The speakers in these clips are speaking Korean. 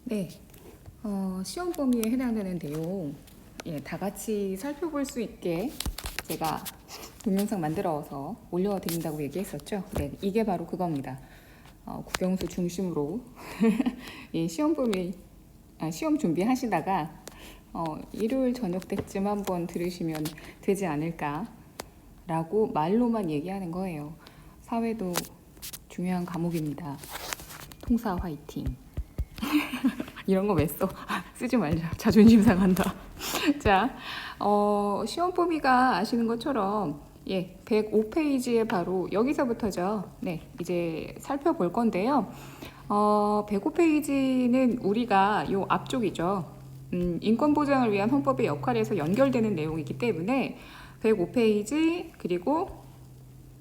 네, 시험 범위에 해당되는 내용, 다 같이 살펴볼 수 있게 제가 동영상 만들어서 올려드린다고 얘기했었죠. 네, 이게 바로 그겁니다. 국영수 중심으로 시험 범위, 시험 준비하시다가 일요일 저녁 때쯤 한번 들으시면 되지 않을까라고 말로만 얘기하는 거예요. 사회도 중요한 과목입니다. 통사 화이팅. 이런 거 왜 써? 쓰지 말자. 자존심 상한다. 자, 시험 범위가 아시는 것처럼 105페이지에 바로 여기서부터죠. 네, 이제 살펴볼 건데요. 105페이지는 우리가 요 앞쪽이죠. 인권 보장을 위한 헌법의 역할에서 연결되는 내용이기 때문에 105페이지 그리고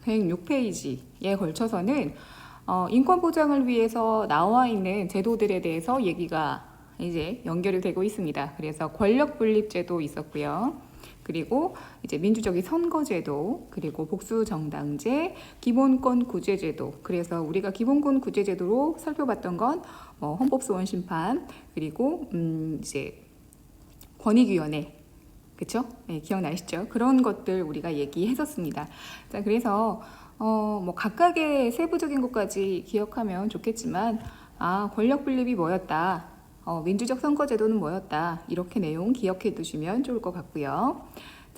106페이지에 걸쳐서는 인권 보장을 위해서 나와 있는 제도들에 대해서 얘기가 이제 연결이 되고 있습니다. 그래서 권력 분립 제도 있었고요. 그리고 이제 민주적인 선거제도, 그리고 복수정당제, 기본권 구제제도. 그래서 우리가 기본권 구제제도로 살펴봤던 건 헌법소원 심판, 그리고 이제 권익위원회. 그쵸? 네, 기억나시죠? 그런 것들 우리가 얘기했었습니다. 자, 그래서 각각의 세부적인 것까지 기억하면 좋겠지만, 권력 분립이 뭐였다. 민주적 선거제도는 뭐였다. 이렇게 내용 기억해 두시면 좋을 것 같고요.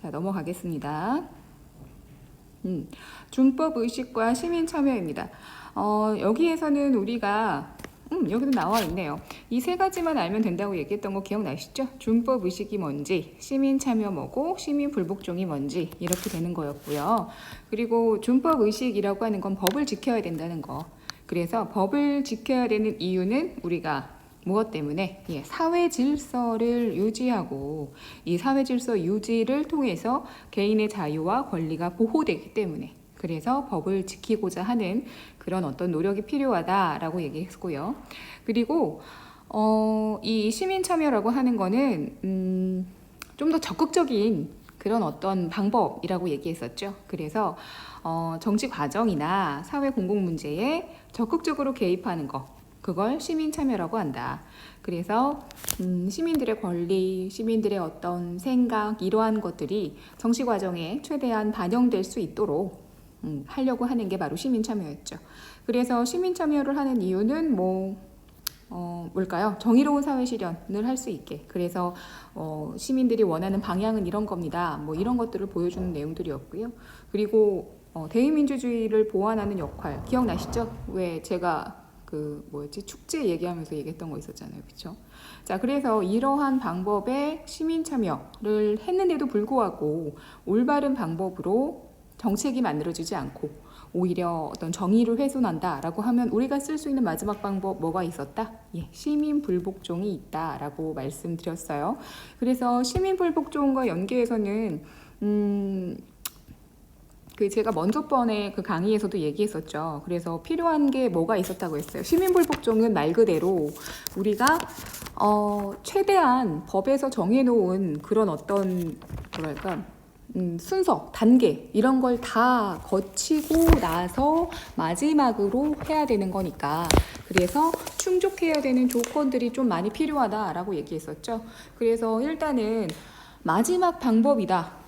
자, 넘어가겠습니다. 준법 의식과 시민 참여입니다. 여기에서는 우리가 여기도 나와 있네요. 이 세 가지만 알면 된다고 얘기했던 거 기억나시죠? 준법 의식이 뭔지, 시민 참여 뭐고, 시민 불복종이 뭔지 이렇게 되는 거였고요. 그리고 준법 의식이라고 하는 건 법을 지켜야 된다는 거. 그래서 법을 지켜야 되는 이유는 우리가 무엇 때문에? 사회 질서를 유지하고 이 사회 질서 유지를 통해서 개인의 자유와 권리가 보호되기 때문에 그래서 법을 지키고자 하는 그런 어떤 노력이 필요하다라고 얘기했고요. 그리고 이 시민 참여라고 하는 거는 좀 더 적극적인 그런 어떤 방법이라고 얘기했었죠. 그래서 정치 과정이나 사회 공공 문제에 적극적으로 개입하는 거. 그걸 시민 참여라고 한다. 그래서 시민들의 권리, 시민들의 어떤 생각 이러한 것들이 정치 과정에 최대한 반영될 수 있도록 하려고 하는 게 바로 시민 참여였죠. 그래서 시민 참여를 하는 이유는 뭘까요? 정의로운 사회 실현을 할 수 있게. 그래서 시민들이 원하는 방향은 이런 겁니다. 이런 것들을 보여주는 내용들이었고요. 그리고 대의민주주의를 보완하는 역할 기억나시죠? 왜 제가 축제 얘기하면서 얘기했던 거 있었잖아요. 그렇죠? 자, 그래서 이러한 방법에 시민 참여를 했는데도 불구하고 올바른 방법으로 정책이 만들어지지 않고 오히려 어떤 정의를 훼손한다라고 하면 우리가 쓸 수 있는 마지막 방법 뭐가 있었다? 시민 불복종이 있다라고 말씀드렸어요. 그래서 시민 불복종과 연계해서는 제가 먼저 번에 그 강의에서도 얘기했었죠. 그래서 필요한 게 뭐가 있었다고 했어요. 시민불복종은 말 그대로 우리가 최대한 법에서 정해놓은 그런 어떤 순서, 단계 이런 걸 다 거치고 나서 마지막으로 해야 되는 거니까 그래서 충족해야 되는 조건들이 좀 많이 필요하다라고 얘기했었죠. 그래서 일단은 마지막 방법이다.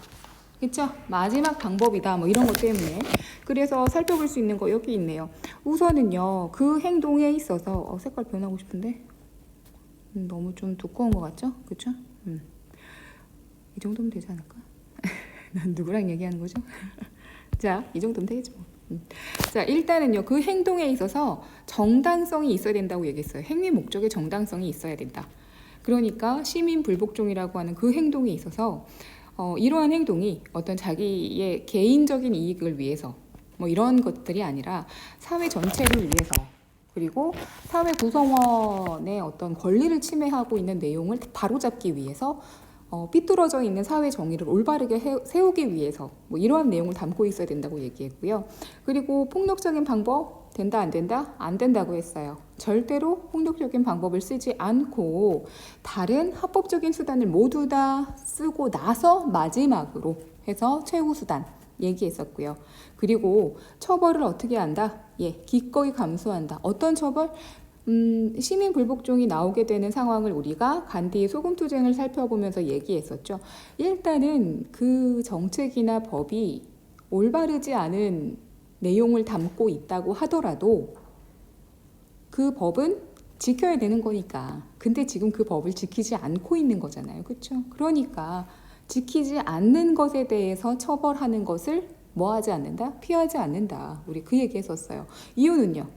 그쵸? 마지막 방법이다. 이런 것 때문에. 그래서 살펴볼 수 있는 거 여기 있네요. 우선은요, 그 행동에 있어서, 색깔 변하고 싶은데? 너무 좀 두꺼운 것 같죠? 그쵸? 이 정도면 되지 않을까? 난 누구랑 얘기하는 거죠? 자, 이 정도면 되겠지 뭐. 자, 일단은요, 그 행동에 있어서 정당성이 있어야 된다고 얘기했어요. 행위 목적에 정당성이 있어야 된다. 그러니까 시민 불복종이라고 하는 그 행동에 있어서 이러한 행동이 어떤 자기의 개인적인 이익을 위해서 이런 것들이 아니라 사회 전체를 위해서 그리고 사회 구성원의 어떤 권리를 침해하고 있는 내용을 바로잡기 위해서 삐뚤어져 있는 사회 정의를 올바르게 세우기 위해서 이러한 내용을 담고 있어야 된다고 얘기했고요. 그리고 폭력적인 방법 된다 안 된다? 안 된다고 했어요. 절대로 폭력적인 방법을 쓰지 않고 다른 합법적인 수단을 모두 다 쓰고 나서 마지막으로 해서 최후 수단 얘기했었고요. 그리고 처벌을 어떻게 한다? 기꺼이 감수한다. 어떤 처벌? 시민 불복종이 나오게 되는 상황을 우리가 간디의 소금투쟁을 살펴보면서 얘기했었죠. 일단은 그 정책이나 법이 올바르지 않은 내용을 담고 있다고 하더라도 그 법은 지켜야 되는 거니까. 근데 지금 그 법을 지키지 않고 있는 거잖아요. 그렇죠? 그러니까 지키지 않는 것에 대해서 처벌하는 것을 뭐 하지 않는다? 피하지 않는다. 우리 그 얘기 했었어요. 이유는요.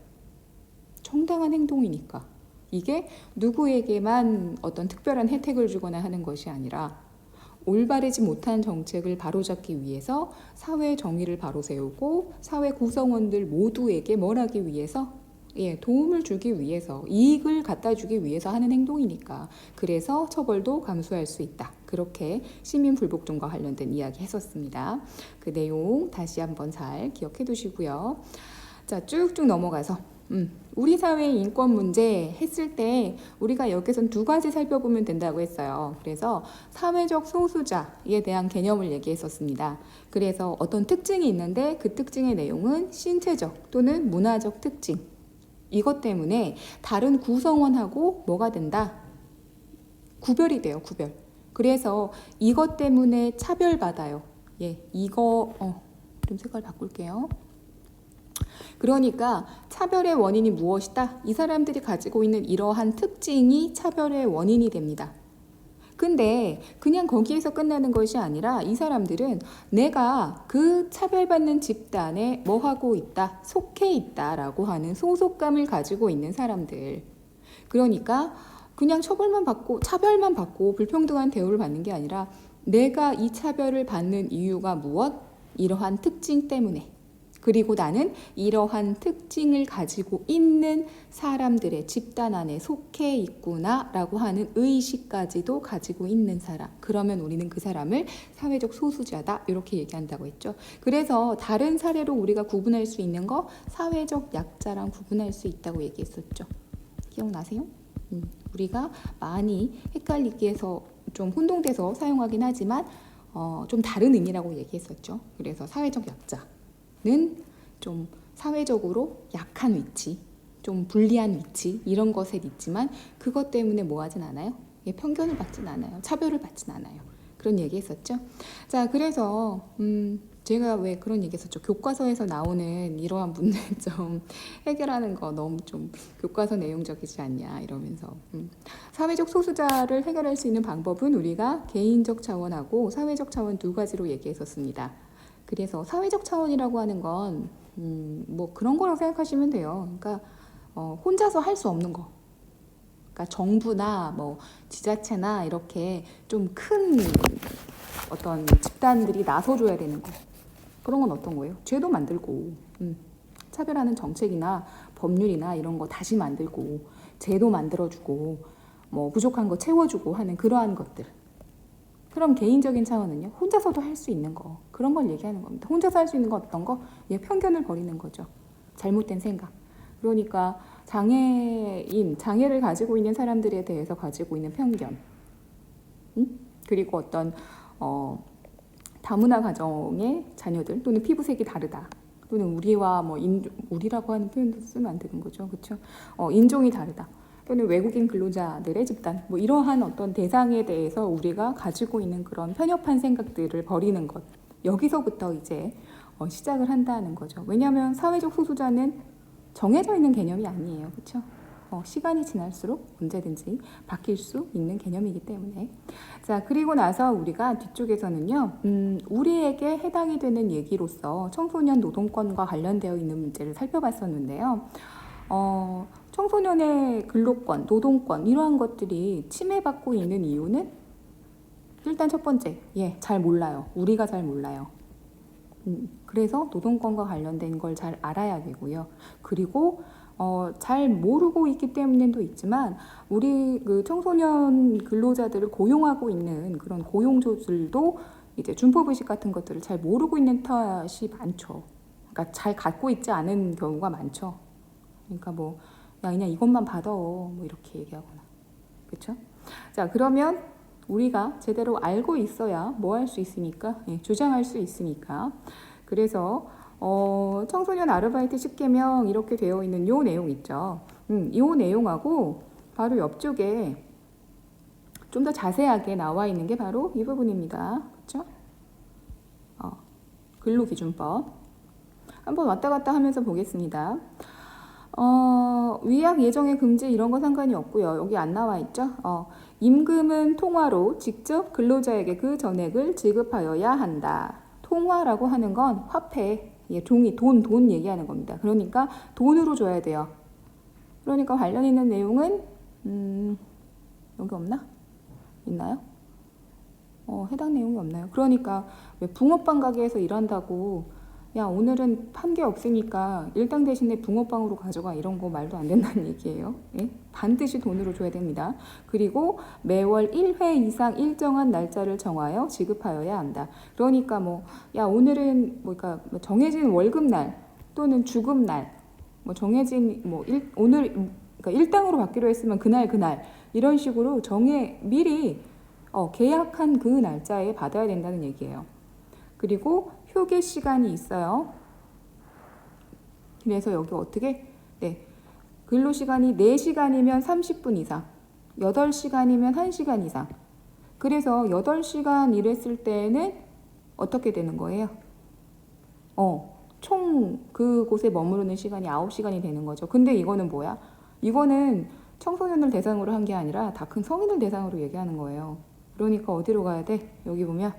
정당한 행동이니까. 이게 누구에게만 어떤 특별한 혜택을 주거나 하는 것이 아니라 올바르지 못한 정책을 바로잡기 위해서 사회 정의를 바로 세우고 사회 구성원들 모두에게 뭘 하기 위해서 도움을 주기 위해서 이익을 갖다 주기 위해서 하는 행동이니까 그래서 처벌도 감수할 수 있다. 그렇게 시민 불복종과 관련된 이야기 했었습니다. 그 내용 다시 한번 잘 기억해 두시고요. 자, 쭉쭉 넘어가서 우리 사회의 인권 문제 했을 때 우리가 여기선 두 가지 살펴보면 된다고 했어요. 그래서 사회적 소수자에 대한 개념을 얘기했었습니다. 그래서 어떤 특징이 있는데 그 특징의 내용은 신체적 또는 문화적 특징. 이것 때문에 다른 구성원하고 뭐가 된다? 구별이 돼요, 구별. 그래서 이것 때문에 차별받아요. 이거 좀 색깔 바꿀게요. 그러니까 차별의 원인이 무엇이다? 이 사람들이 가지고 있는 이러한 특징이 차별의 원인이 됩니다. 근데 그냥 거기에서 끝나는 것이 아니라 이 사람들은 내가 그 차별받는 집단에 뭐 하고 있다? 속해 있다라고 하는 소속감을 가지고 있는 사람들. 그러니까 그냥 처벌만 받고 차별만 받고 불평등한 대우를 받는 게 아니라 내가 이 차별을 받는 이유가 무엇? 이러한 특징 때문에. 그리고 나는 이러한 특징을 가지고 있는 사람들의 집단 안에 속해 있구나라고 하는 의식까지도 가지고 있는 사람. 그러면 우리는 그 사람을 사회적 소수자다 이렇게 얘기한다고 했죠. 그래서 다른 사례로 우리가 구분할 수 있는 거 사회적 약자랑 구분할 수 있다고 얘기했었죠. 기억나세요? 우리가 많이 헷갈리게 해서 좀 혼동돼서 사용하긴 하지만 좀 다른 의미라고 얘기했었죠. 그래서 사회적 약자는 좀 사회적으로 약한 위치, 좀 불리한 위치 이런 것에 있지만 그것 때문에 뭐 하진 않아요? 편견을 받진 않아요. 차별을 받진 않아요. 그런 얘기 했었죠. 자, 그래서 제가 왜 그런 얘기 했었죠. 교과서에서 나오는 이러한 문제점 해결하는 거 너무 좀 교과서 내용적이지 않냐 이러면서 사회적 소수자를 해결할 수 있는 방법은 우리가 개인적 차원하고 사회적 차원 두 가지로 얘기했었습니다. 그래서 사회적 차원이라고 하는 건 뭐 그런 거라고 생각하시면 돼요. 그러니까 혼자서 할 수 없는 거. 그러니까 정부나 뭐 지자체나 이렇게 좀 큰 어떤 집단들이 나서줘야 되는 거. 그런 건 어떤 거예요? 죄도 만들고 차별하는 정책이나 법률이나 이런 거 다시 만들고 제도 만들어주고 뭐 부족한 거 채워주고 하는 그러한 것들. 그럼 개인적인 차원은요? 혼자서도 할 수 있는 거. 그런 걸 얘기하는 겁니다. 혼자서 할 수 있는 거 어떤 거? 편견을 버리는 거죠. 잘못된 생각. 그러니까 장애를 가지고 있는 사람들에 대해서 가지고 있는 편견. 그리고 어떤 다문화 가정의 자녀들 또는 피부색이 다르다. 또는 우리와 우리라고 하는 표현도 쓰면 안 되는 거죠. 그렇죠? 인종이 다르다. 또는 외국인 근로자들의 집단, 이러한 어떤 대상에 대해서 우리가 가지고 있는 그런 편협한 생각들을 버리는 것. 여기서부터 이제 시작을 한다는 거죠. 왜냐하면 사회적 소수자는 정해져 있는 개념이 아니에요. 그렇죠? 시간이 지날수록 언제든지 바뀔 수 있는 개념이기 때문에. 자, 그리고 나서 우리가 뒤쪽에서는요, 우리에게 해당이 되는 얘기로서 청소년 노동권과 관련되어 있는 문제를 살펴봤었는데요. 청소년의 근로권, 노동권 이러한 것들이 침해받고 있는 이유는 일단 첫 번째, 잘 몰라요. 우리가 잘 몰라요. 그래서 노동권과 관련된 걸 잘 알아야 되고요. 그리고 잘 모르고 있기 때문에도 있지만 우리 그 청소년 근로자들을 고용하고 있는 그런 고용주들도 이제 준법의식 같은 것들을 잘 모르고 있는 탓이 많죠. 그러니까 잘 갖고 있지 않은 경우가 많죠. 그러니까 야, 그냥 이것만 받아. 이렇게 얘기하거나. 그렇죠? 자, 그러면 우리가 제대로 알고 있어야 뭐 할 수 있으니까? 주장할 수 있으니까. 그래서 청소년 아르바이트 10개명 이렇게 되어 있는 요 내용 있죠. 이 내용하고 바로 옆쪽에 좀 더 자세하게 나와 있는 게 바로 이 부분입니다. 그렇죠? 근로기준법. 한번 왔다 갔다 하면서 보겠습니다. 위약 예정의 금지 이런 거 상관이 없고요. 여기 안 나와 있죠? 임금은 통화로 직접 근로자에게 그 전액을 지급하여야 한다. 통화라고 하는 건 화폐, 종이, 돈 얘기하는 겁니다. 그러니까 돈으로 줘야 돼요. 그러니까 관련 있는 내용은 여기 없나? 있나요? 해당 내용이 없나요? 그러니까 왜 붕어빵 가게에서 일한다고 야 오늘은 판 게 없으니까 일당 대신에 붕어빵으로 가져가 이런 거 말도 안 된다는 얘기예요. 예? 반드시 돈으로 줘야 됩니다. 그리고 매월 1회 이상 일정한 날짜를 정하여 지급하여야 한다. 그러니까 뭐 야 오늘은 그러니까 정해진 월급날 또는 주급날 뭐 정해진 오늘 그러니까 일당으로 받기로 했으면 그날 이런 식으로 미리 계약한 그 날짜에 받아야 된다는 얘기예요. 그리고 휴게 시간이 있어요. 그래서 여기 어떻게? 근로시간이 4시간이면 30분 이상, 8시간이면 1시간 이상. 그래서 8시간 일했을 때는 어떻게 되는 거예요? 총 그곳에 머무르는 시간이 9시간이 되는 거죠. 근데 이거는 뭐야? 이거는 청소년을 대상으로 한 게 아니라 다 큰 성인을 대상으로 얘기하는 거예요. 그러니까 어디로 가야 돼? 여기 보면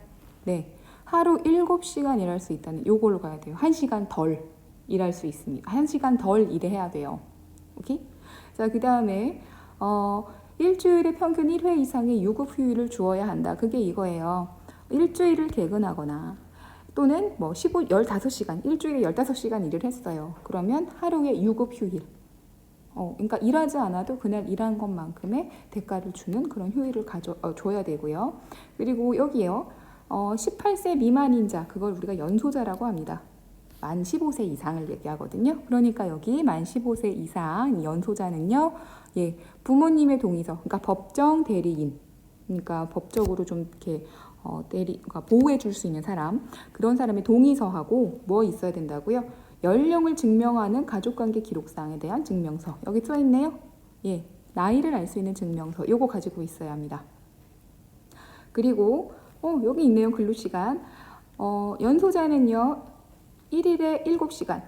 하루 7시간 일할 수 있다는 요걸로 가야 돼요. 1시간 덜 일할 수 있습니다. 1시간 덜 일해야 돼요. 오케이? 자, 그 다음에 일주일에 평균 1회 이상의 유급 휴일을 주어야 한다. 그게 이거예요. 일주일을 개근하거나 또는 15시간, 일주일에 15시간 일을 했어요. 그러면 하루에 유급 휴일. 그러니까 일하지 않아도 그날 일한 것만큼의 대가를 주는 그런 휴일을 줘야 되고요. 그리고 여기요. 18세 미만인 자, 그걸 우리가 연소자라고 합니다. 만 15세 이상을 얘기하거든요. 그러니까 여기 만 15세 이상 연소자는요. 부모님의 동의서, 그러니까 법정 대리인, 그러니까 법적으로 좀 이렇게 그러니까 보호해 줄 수 있는 사람, 그런 사람의 동의서하고 뭐 있어야 된다고요? 연령을 증명하는 가족관계 기록상에 대한 증명서. 여기 써 있네요. 나이를 알 수 있는 증명서. 요거 가지고 있어야 합니다. 그리고 여기 있네요. 근로시간. 연소자는요. 1일에 7시간.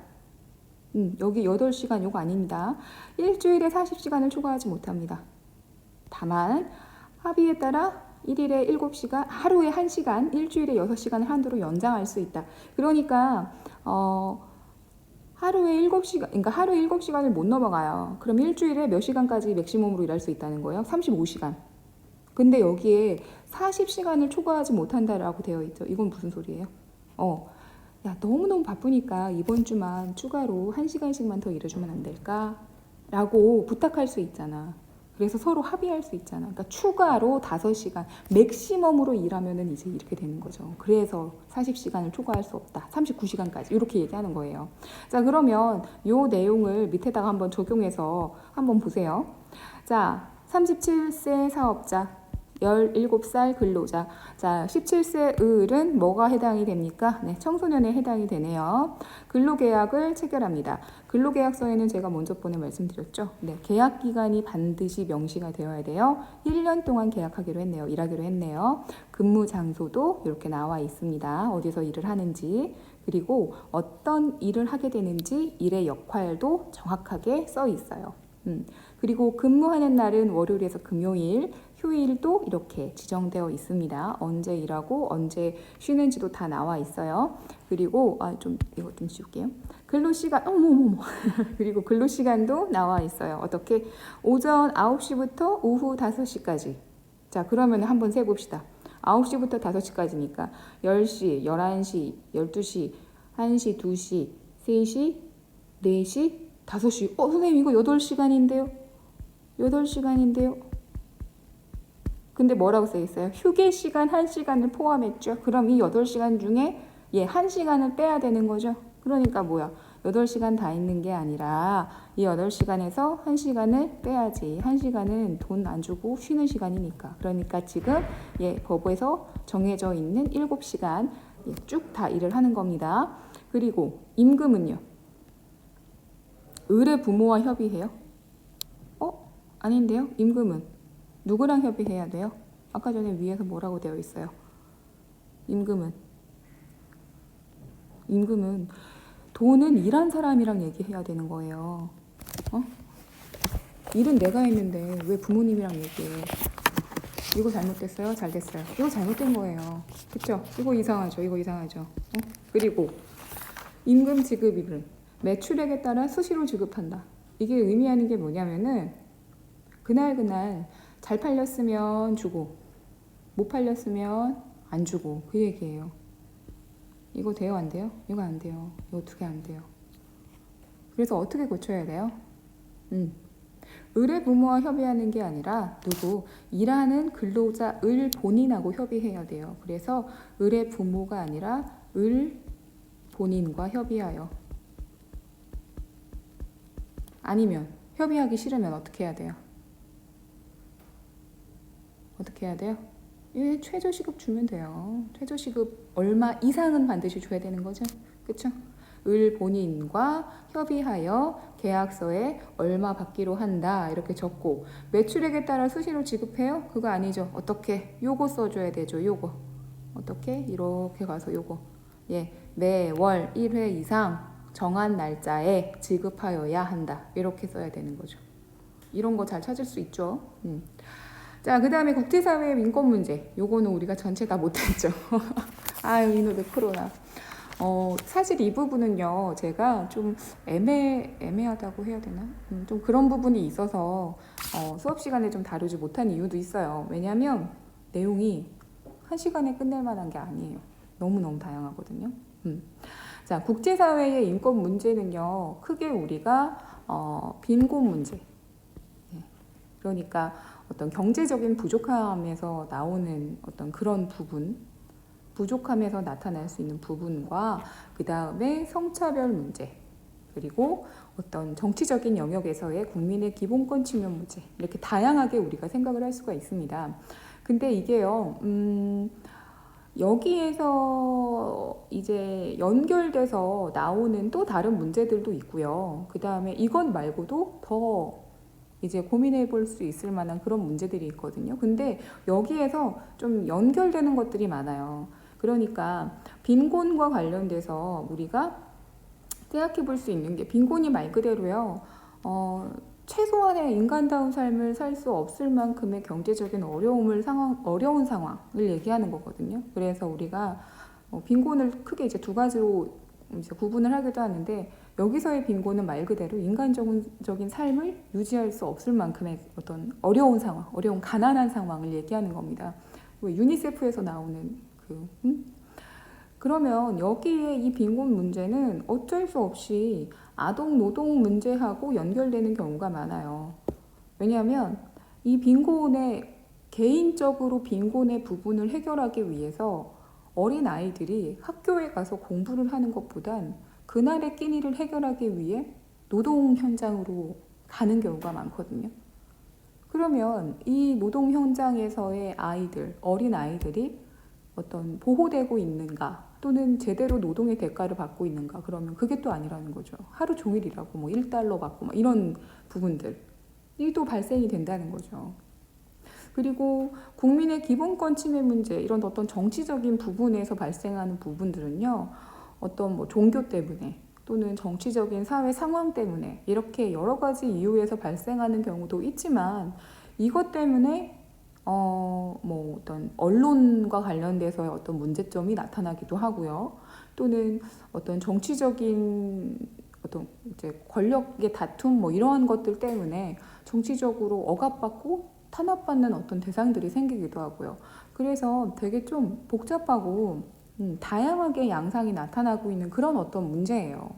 여기 8시간 요거 아닙니다. 일주일에 40시간을 초과하지 못합니다. 다만 합의에 따라 1일에 7시간, 하루에 1시간, 일주일에 6시간을 한도로 연장할 수 있다. 그러니까 하루에 7시간, 그러니까 하루에 7시간을 못 넘어가요. 그럼 일주일에 몇 시간까지 맥시멈으로 일할 수 있다는 거예요? 35시간. 근데 여기에 40시간을 초과하지 못한다라고 되어 있죠. 이건 무슨 소리예요? 야, 너무너무 바쁘니까 이번 주만 추가로 1시간씩만 더 일해주면 안 될까? 라고 부탁할 수 있잖아. 그래서 서로 합의할 수 있잖아. 그러니까 추가로 5시간, 맥시멈으로 일하면은 이제 이렇게 되는 거죠. 그래서 40시간을 초과할 수 없다. 39시간까지 이렇게 얘기하는 거예요. 자, 그러면 요 내용을 밑에다가 한번 적용해서 한번 보세요. 자, 37세 사업자, 17살 근로자. 자, 17세 을은 뭐가 해당이 됩니까? 청소년에 해당이 되네요. 근로계약을 체결합니다. 근로계약서에는 제가 먼저 번에 말씀드렸죠. 계약기간이 반드시 명시가 되어야 돼요. 1년 동안 계약하기로 했네요. 일하기로 했네요. 근무 장소도 이렇게 나와 있습니다. 어디서 일을 하는지, 그리고 어떤 일을 하게 되는지 일의 역할도 정확하게 써 있어요. 그리고 근무하는 날은 월요일에서 금요일, 휴일도 이렇게 지정되어 있습니다. 언제 일하고 언제 쉬는지도 다 나와 있어요. 그리고 이거 좀 지울게요. 근로시간, 그리고 근로시간도 나와 있어요. 어떻게? 오전 9시부터 오후 5시까지. 자, 그러면 한번 세봅시다. 9시부터 5시까지니까 10시, 11시, 12시, 1시, 2시, 3시, 4시, 5시. 선생님 이거 8시간인데요? 8시간인데요? 근데 뭐라고 써 있어요? 휴게 시간 1시간을 포함했죠. 그럼 이 8시간 중에 1시간을 빼야 되는 거죠. 그러니까 뭐야? 8시간 다 있는 게 아니라 이 8시간에서 1시간을 빼야지. 1시간은 돈 안 주고 쉬는 시간이니까. 그러니까 지금 법에서 정해져 있는 7시간 쭉 다 일을 하는 겁니다. 그리고 임금은요. 을의 부모와 협의해요. 아닌데요? 임금은 누구랑 협의해야 돼요? 아까 전에 위에서 뭐라고 되어 있어요? 임금은 돈은 일한 사람이랑 얘기해야 되는 거예요. 어? 일은 내가 했는데 왜 부모님이랑 얘기해? 이거 잘못됐어요? 잘 됐어요? 이거 잘못된 거예요. 그쵸? 이거 이상하죠? 이거 이상하죠? 어? 그리고 임금 지급일은 매출액에 따라 수시로 지급한다. 이게 의미하는 게 뭐냐면은 그날 잘 팔렸으면 주고 못 팔렸으면 안 주고 그 얘기예요. 이거 돼요? 안 돼요? 이거 안 돼요. 이거 어떻게 안 돼요? 그래서 어떻게 고쳐야 돼요? 을의 부모와 협의하는 게 아니라 일하는 근로자 을 본인하고 협의해야 돼요. 그래서 을의 부모가 아니라 을 본인과 협의하여. 아니면 협의하기 싫으면 어떻게 해야 돼요? 어떻게 해야 돼요? 최저시급 주면 돼요. 최저시급 얼마 이상은 반드시 줘야 되는 거죠. 그쵸? 을 본인과 협의하여 계약서에 얼마 받기로 한다 이렇게 적고 매출액에 따라 수시로 지급해요? 그거 아니죠. 어떻게? 요거 써줘야 되죠. 요거 어떻게? 이렇게 가서 요거 매월 1회 이상 정한 날짜에 지급하여야 한다 이렇게 써야 되는 거죠. 이런 거 잘 찾을 수 있죠. 자, 그 다음에 국제사회의 민권 문제. 요거는 우리가 전체 다 못했죠. 아유, 이놈의 코로나. 사실 이 부분은요, 제가 좀 애매하다고 해야 되나? 좀 그런 부분이 있어서 수업 시간에 좀 다루지 못한 이유도 있어요. 왜냐면 내용이 한 시간에 끝낼 만한 게 아니에요. 너무너무 다양하거든요. 자, 국제사회의 인권 문제는요, 크게 우리가 빈곤 문제. 그러니까 어떤 경제적인 부족함에서 나오는 어떤 그런 부분, 부족함에서 나타날 수 있는 부분과 그 다음에 성차별 문제, 그리고 어떤 정치적인 영역에서의 국민의 기본권 침해 문제, 이렇게 다양하게 우리가 생각을 할 수가 있습니다. 근데 이게요, 여기에서 이제 연결돼서 나오는 또 다른 문제들도 있고요. 그 다음에 이것 말고도 더 이제 고민해 볼 수 있을 만한 그런 문제들이 있거든요. 근데 여기에서 좀 연결되는 것들이 많아요. 그러니까 빈곤과 관련돼서 우리가 생각해 볼 수 있는 게 빈곤이 말 그대로요. 최소한의 인간다운 삶을 살 수 없을 만큼의 경제적인 어려운 상황을 얘기하는 거거든요. 그래서 우리가 빈곤을 크게 이제 두 가지로 이제 구분을 하기도 하는데 여기서의 빈곤은 말 그대로 인간적인 삶을 유지할 수 없을 만큼의 어떤 어려운 상황, 어려운 가난한 상황을 얘기하는 겁니다. 유니세프에서 나오는 그러면 여기에 이 빈곤 문제는 어쩔 수 없이 아동 노동 문제하고 연결되는 경우가 많아요. 왜냐하면 이 개인적으로 빈곤의 부분을 해결하기 위해서 어린 아이들이 학교에 가서 공부를 하는 것보단 그날의 끼니를 해결하기 위해 노동 현장으로 가는 경우가 많거든요. 그러면 이 노동 현장에서의 어린 아이들이 어떤 보호되고 있는가 또는 제대로 노동의 대가를 받고 있는가 그러면 그게 또 아니라는 거죠. 하루 종일 일하고 뭐 1달러 받고 막 이런 부분들이 또 발생이 된다는 거죠. 그리고 국민의 기본권 침해 문제 이런 어떤 정치적인 부분에서 발생하는 부분들은요. 어떤 뭐 종교 때문에 또는 정치적인 사회 상황 때문에 이렇게 여러 가지 이유에서 발생하는 경우도 있지만 이것 때문에 뭐 어떤 언론과 관련돼서의 어떤 문제점이 나타나기도 하고요. 또는 어떤 정치적인 어떤 이제 권력의 다툼 뭐 이러한 것들 때문에 정치적으로 억압받고 탄압받는 어떤 대상들이 생기기도 하고요. 그래서 되게 좀 복잡하고 다양하게 양상이 나타나고 있는 그런 어떤 문제예요.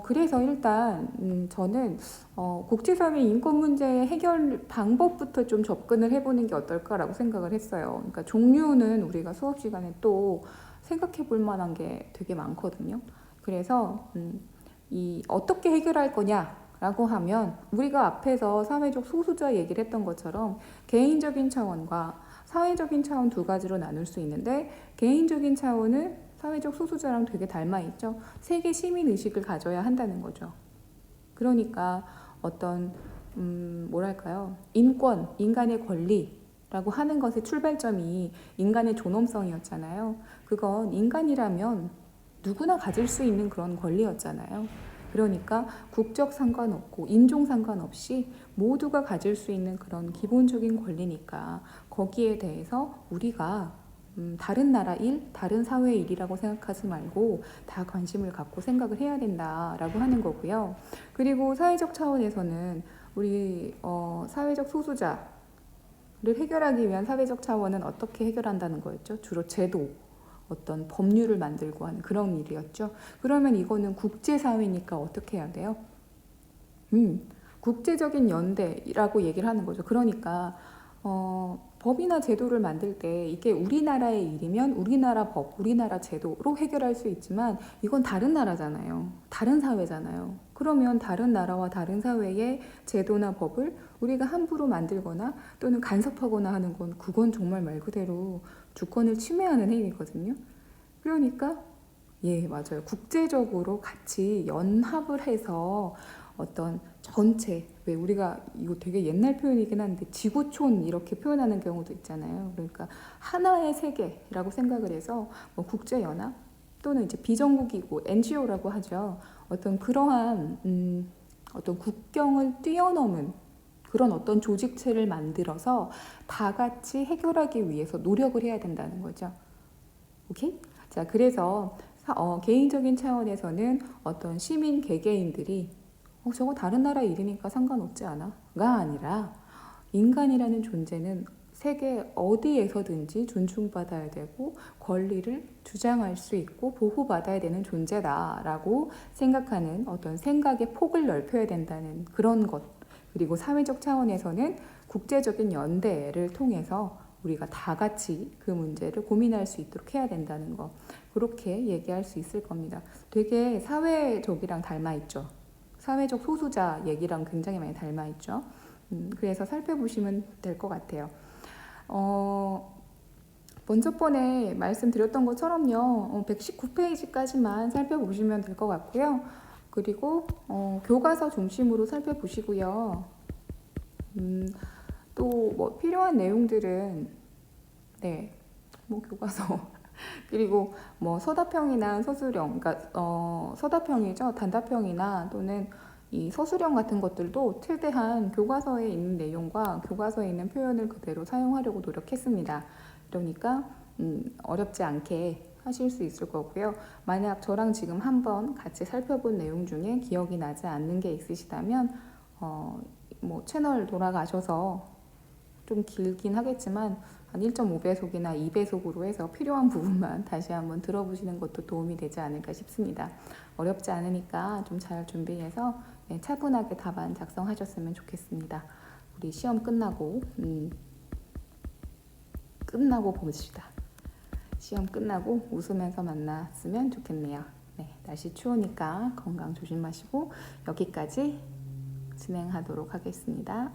그래서 일단 저는 국제사회 인권 문제 해결 방법부터 좀 접근을 해보는 게 어떨까라고 생각을 했어요. 그러니까 종류는 우리가 수업 시간에 또 생각해 볼 만한 게 되게 많거든요. 그래서 이 어떻게 해결할 거냐라고 하면 우리가 앞에서 사회적 소수자 얘기를 했던 것처럼 개인적인 차원과 사회적인 차원 두 가지로 나눌 수 있는데 개인적인 차원은 사회적 소수자랑 되게 닮아있죠. 세계 시민의식을 가져야 한다는 거죠. 그러니까 어떤 뭐랄까요? 인권, 인간의 권리라고 하는 것의 출발점이 인간의 존엄성이었잖아요. 그건 인간이라면 누구나 가질 수 있는 그런 권리였잖아요. 그러니까 국적 상관없고 인종 상관없이 모두가 가질 수 있는 그런 기본적인 권리니까 거기에 대해서 우리가 다른 나라 일, 다른 사회 일이라고 생각하지 말고 다 관심을 갖고 생각을 해야 된다라고 하는 거고요. 그리고 사회적 차원에서는 우리 사회적 소수자를 해결하기 위한 사회적 차원은 어떻게 해결한다는 거였죠? 주로 제도, 어떤 법률을 만들고 하는 그런 일이었죠. 그러면 이거는 국제사회니까 어떻게 해야 돼요? 국제적인 연대라고 얘기를 하는 거죠. 그러니까 법이나 제도를 만들 때 이게 우리나라의 일이면 우리나라 법, 우리나라 제도로 해결할 수 있지만 이건 다른 나라잖아요. 다른 사회잖아요. 그러면 다른 나라와 다른 사회의 제도나 법을 우리가 함부로 만들거나 또는 간섭하거나 하는 건 그건 정말 말 그대로 주권을 침해하는 행위거든요. 그러니까 예, 맞아요. 국제적으로 같이 연합을 해서 어떤 전체, 왜 우리가 이거 되게 옛날 표현이긴 한데 지구촌 이렇게 표현하는 경우도 있잖아요. 그러니까 하나의 세계라고 생각을 해서 뭐 국제연합 또는 이제 비정부기구 NGO라고 하죠. 어떤 그러한 어떤 국경을 뛰어넘은 그런 어떤 조직체를 만들어서 다 같이 해결하기 위해서 노력을 해야 된다는 거죠. 오케이? 자, 그래서 개인적인 차원에서는 어떤 시민 개개인들이 저거 다른 나라 일이니까 상관없지 않아?가 아니라 인간이라는 존재는 세계 어디에서든지 존중받아야 되고 권리를 주장할 수 있고 보호받아야 되는 존재다라고 생각하는 어떤 생각의 폭을 넓혀야 된다는 그런 것. 그리고 사회적 차원에서는 국제적인 연대를 통해서 우리가 다 같이 그 문제를 고민할 수 있도록 해야 된다는 거. 그렇게 얘기할 수 있을 겁니다. 되게 사회적이랑 닮아있죠. 사회적 소수자 얘기랑 굉장히 많이 닮아있죠. 그래서 살펴보시면 될 것 같아요. 먼저 번에 말씀드렸던 것처럼요. 119페이지까지만 살펴보시면 될 것 같고요. 그리고 교과서 중심으로 살펴보시고요. 또 뭐 필요한 내용들은 네, 뭐 교과서 그리고 뭐 서다평이나 서술형, 그러니까 서다평이죠. 단다평이나 또는 이 서술형 같은 것들도 최대한 교과서에 있는 내용과 교과서에 있는 표현을 그대로 사용하려고 노력했습니다. 그러니까 어렵지 않게 하실 수 있을 거고요. 만약 저랑 지금 한번 같이 살펴본 내용 중에 기억이 나지 않는 게 있으시다면 뭐 채널 돌아가셔서 좀 길긴 하겠지만 한 1.5배속이나 2배속으로 해서 필요한 부분만 다시 한번 들어보시는 것도 도움이 되지 않을까 싶습니다. 어렵지 않으니까 좀 잘 준비해서 차분하게 답안 작성하셨으면 좋겠습니다. 우리 시험 끝나고 봅시다. 시험 끝나고 웃으면서 만났으면 좋겠네요. 네, 날씨 추우니까 건강 조심하시고 여기까지 진행하도록 하겠습니다.